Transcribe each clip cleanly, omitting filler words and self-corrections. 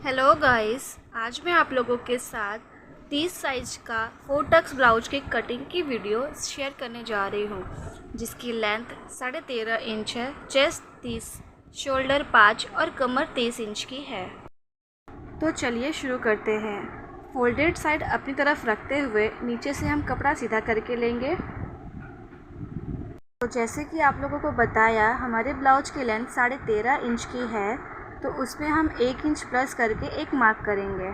Hello guys, आज मैं आप लोगों के साथ 30 साइज का 4 टक्स ब्लाउज की कटिंग की वीडियो शेयर करने जा रही हूँ, जिसकी लेंथ 13.5 इंच है, चेस्ट 30, शोल्डर 5 और कमर 23 इंच की है। तो चलिए शुरू करते हैं। फोल्डेड साइड अपनी तरफ रखते हुए नीचे से हम कपड़ा सीधा करके लेंगे। तो जैसे कि आप लोगों को बताया, हमारे ब्लाउज की लेंथ 13.5 इंच की है, तो उसमें हम 1 इंच प्लस करके एक मार्क करेंगे।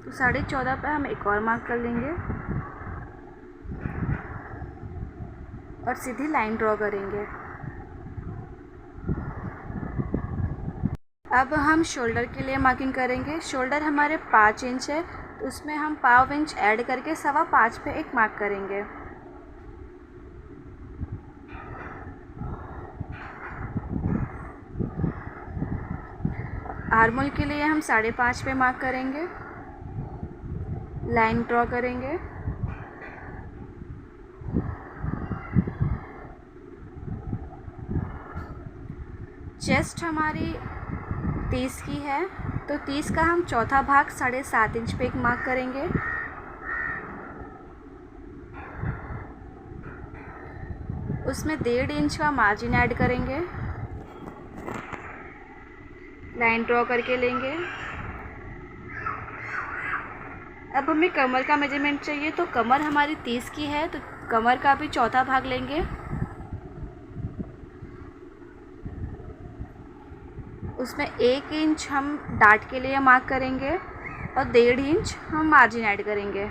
तो 14.5 पे हम एक और मार्क कर लेंगे और सीधी लाइन ड्रॉ करेंगे। अब हम शोल्डर के लिए मार्किंग करेंगे। शोल्डर हमारे 5 इंच है, तो उसमें हम 1/2 इंच ऐड करके 5.25 पे एक मार्क करेंगे। आर्मोल के लिए हम 5.5 पे मार्क करेंगे, लाइन ड्रॉ करेंगे। चेस्ट हमारी 30 की है, तो 30 का हम चौथा भाग 7.5 इंच पे एक मार्क करेंगे। उसमें 1.5 इंच का मार्जिन ऐड करेंगे, लाइन ड्रॉ करके लेंगे। अब हमें कमर का मेजरमेंट चाहिए, तो कमर हमारी 30 की है, तो कमर का भी चौथा भाग लेंगे। उसमें 1 इंच हम डाट के लिए मार्क करेंगे और 1.5 इंच हम मार्जिन ऐड करेंगे।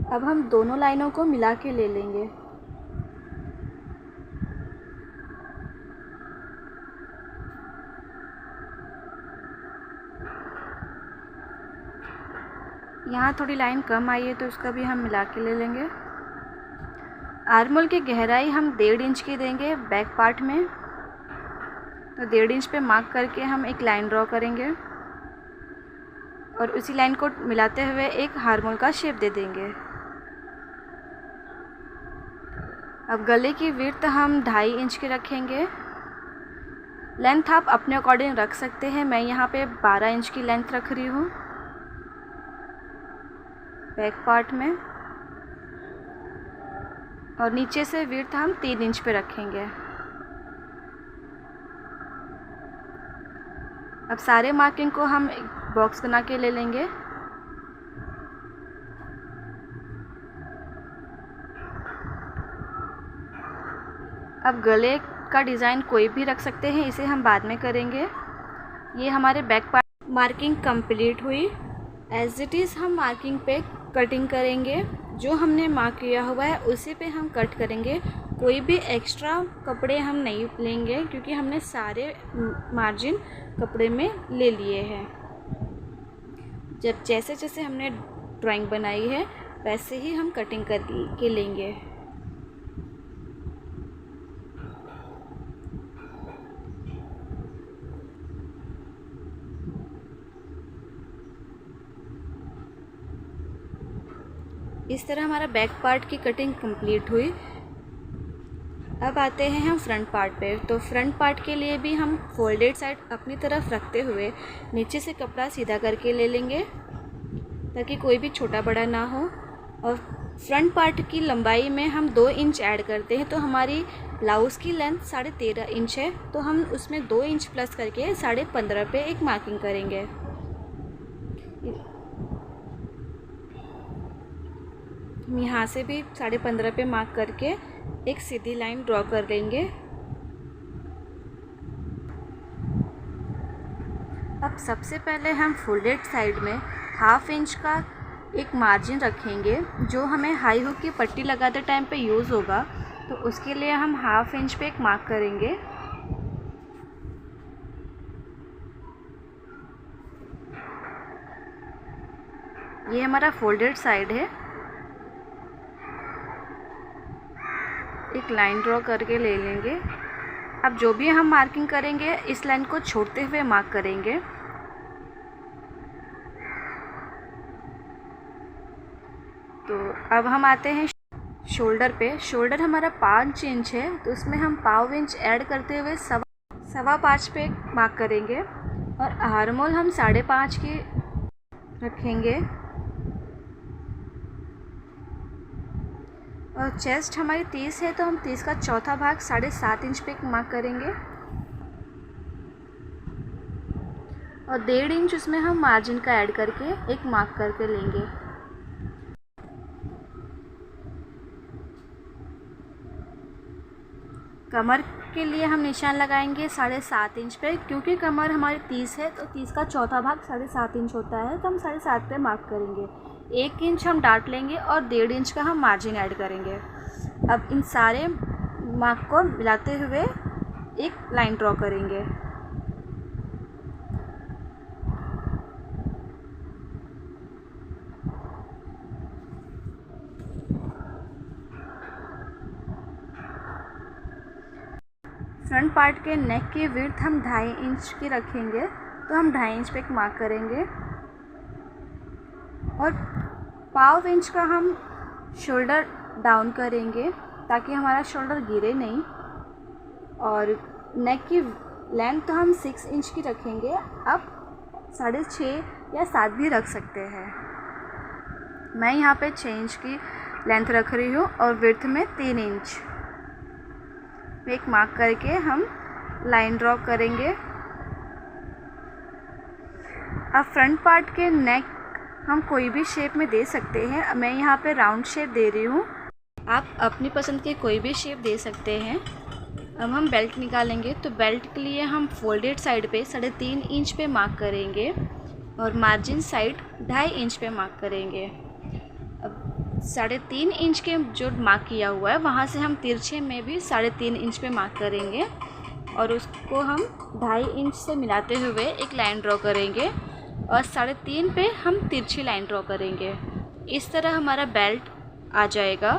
अब हम दोनों लाइनों को मिला के ले लेंगे। यहाँ थोड़ी लाइन कम आई है, तो उसका भी हम मिला के ले लेंगे। आर्मोल की गहराई हम 1.5 इंच की देंगे बैक पार्ट में, तो 1.5 इंच पे मार्क करके हम एक लाइन ड्रॉ करेंगे और उसी लाइन को मिलाते हुए एक आर्मोल का शेप दे देंगे। अब गले की विड्थ हम 2.5 इंच की रखेंगे। लेंथ आप अपने अकॉर्डिंग रख सकते हैं। मैं यहाँ पे 12 इंच की लेंथ रख रही हूँ बैक पार्ट में, और नीचे से विड्थ हम 3 इंच पे रखेंगे। अब सारे मार्किंग को हम एक बॉक्स बना के ले लेंगे। अब गले का डिज़ाइन कोई भी रख सकते हैं, इसे हम बाद में करेंगे। ये हमारे बैक पार्ट मार्किंग कंप्लीट हुई। एज इट इज़ हम मार्किंग पे कटिंग करेंगे। जो हमने मार्क किया हुआ है उसी पे हम कट करेंगे। कोई भी एक्स्ट्रा कपड़े हम नहीं लेंगे, क्योंकि हमने सारे मार्जिन कपड़े में ले लिए हैं। जब जैसे जैसे हमने ड्राइंग बनाई है वैसे ही हम कटिंग करके लेंगे। इस तरह हमारा बैक पार्ट की कटिंग कंप्लीट हुई। अब आते हैं हम फ्रंट पार्ट पे। तो फ्रंट पार्ट के लिए भी हम फोल्डेड साइड अपनी तरफ रखते हुए नीचे से कपड़ा सीधा करके ले लेंगे, ताकि कोई भी छोटा बड़ा ना हो। और फ्रंट पार्ट की लंबाई में हम 2 इंच ऐड करते हैं, तो हमारी ब्लाउज़ की लेंथ 13.5 इंच है, तो हम उसमें 2 इंच प्लस करके 15.5 पे एक मार्किंग करेंगे। हम यहाँ से भी 15.5 पे मार्क करके एक सीधी लाइन ड्रॉ कर लेंगे। अब सबसे पहले हम फोल्डेड साइड में 1/2 इंच का एक मार्जिन रखेंगे, जो हमें हाई हुक की पट्टी लगाते टाइम पे यूज़ होगा। तो उसके लिए हम 1/2 इंच पे एक मार्क करेंगे। ये हमारा फोल्डेड साइड है। एक लाइन ड्रॉ करके ले लेंगे। अब जो भी हम मार्किंग करेंगे इस लाइन को छोड़ते हुए मार्क करेंगे। तो अब हम आते हैं शोल्डर पे। शोल्डर हमारा 5 इंच है, तो उसमें हम पाव इंच ऐड करते हुए 5.25 पे मार्क करेंगे। और आर्म होल हम 5.5 के रखेंगे। और चेस्ट हमारी 30 है, तो हम 30 का चौथा भाग 7.5 इंच पे मार्क करेंगे। और 1.5 इंच उसमें हम मार्जिन का ऐड करके एक मार्क करके लेंगे। कमर के लिए हम निशान लगाएंगे 7.5 इंच पे, क्योंकि कमर हमारी 30 है, तो 30 का चौथा भाग 7.5 इंच होता है, तो हम 7.5 पे मार्क करेंगे। 1 इंच हम डाट लेंगे और 1.5 इंच का हम मार्जिन ऐड करेंगे। अब इन सारे मार्क को मिलाते हुए एक लाइन ड्रॉ करेंगे। फ्रंट पार्ट के नेक की विड्थ हम 2.5 इंच की रखेंगे, तो हम 2.5 इंच पे एक मार्क करेंगे। और पाव इंच का हम शोल्डर डाउन करेंगे ताकि हमारा शोल्डर गिरे नहीं। और नेक की लेंथ तो हम 6 इंच की रखेंगे, आप 6.5 या 7 भी रख सकते हैं। मैं यहाँ पे 6 इंच की लेंथ रख रही हूँ और विड्थ में 3 इंच एक मार्क करके हम लाइन ड्रॉ करेंगे। अब फ्रंट पार्ट के नेक हम कोई भी शेप में दे सकते हैं। मैं यहाँ पे राउंड शेप दे रही हूँ, आप अपनी पसंद के कोई भी शेप दे सकते हैं। अब हम बेल्ट निकालेंगे, तो बेल्ट के लिए हम फोल्डेड साइड पे 3.5 इंच पे मार्क करेंगे और मार्जिन साइड 2.5 इंच पे मार्क करेंगे। अब 3.5 इंच के जो मार्क किया हुआ है वहाँ से हम तिरछे में भी 3.5 इंच पे मार्क करेंगे और उसको हम 2.5 इंच से मिलाते हुए एक लाइन ड्रॉ करेंगे और 3.5 पे हम तिरछी लाइन ड्रॉ करेंगे। इस तरह हमारा बेल्ट आ जाएगा।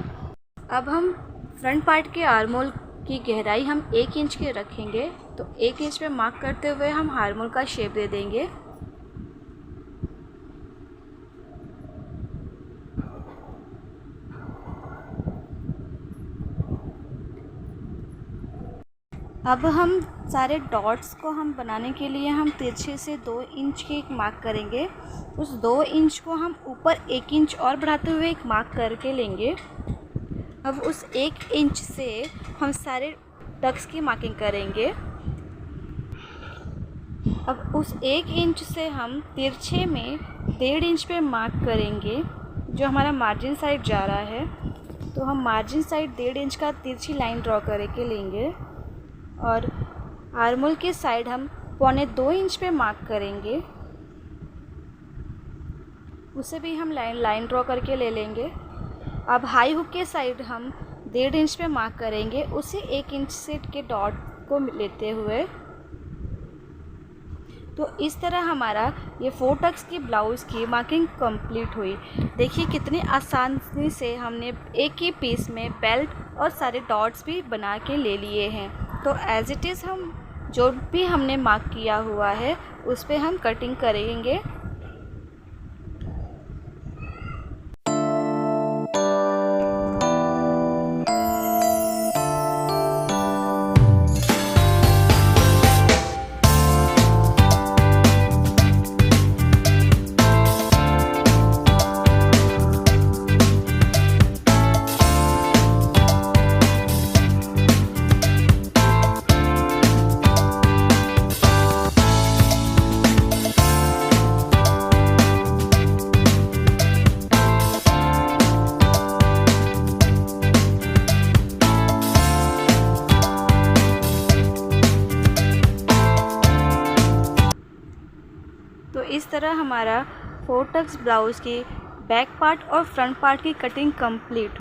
अब हम फ्रंट पार्ट के आर्म होल की गहराई हम 1 इंच के रखेंगे, तो 1 इंच पे मार्क करते हुए हम आर्म होल का शेप दे देंगे। अब हम सारे डॉट्स को हम बनाने के लिए हम तिरछे से 2 इंच के एक मार्क करेंगे। उस 2 इंच को हम ऊपर 1 इंच और बढ़ाते हुए एक मार्क करके लेंगे। अब उस 1 इंच से हम सारे डक्स की मार्किंग करेंगे। अब उस 1 इंच से हम तिरछे में 1.5 इंच पे मार्क करेंगे जो हमारा मार्जिन साइड जा रहा है। तो हम मार्जिन साइड 1.5 इंच का तिरछी लाइन ड्रॉ करके लेंगे और आर्म होल के साइड हम 1.25 इंच पे मार्क करेंगे, उसे भी हम लाइन ड्रॉ करके ले लेंगे। अब हाई हुक के साइड हम 1.5 इंच पे मार्क करेंगे, उसी 1 इंच से के डॉट को लेते हुए। तो इस तरह हमारा ये 4 टक्स की ब्लाउज़ की मार्किंग कंप्लीट हुई। देखिए कितनी आसानी से हमने एक ही पीस में बेल्ट और सारे डॉट्स भी बना के ले लिए हैं। तो एज़ इट इज़ हम जो भी हमने मार्क किया हुआ है उस पे हम कटिंग करेंगे। तो इस तरह हमारा 4 टक्स ब्लाउज़ की बैक पार्ट और फ्रंट पार्ट की कटिंग कंप्लीट।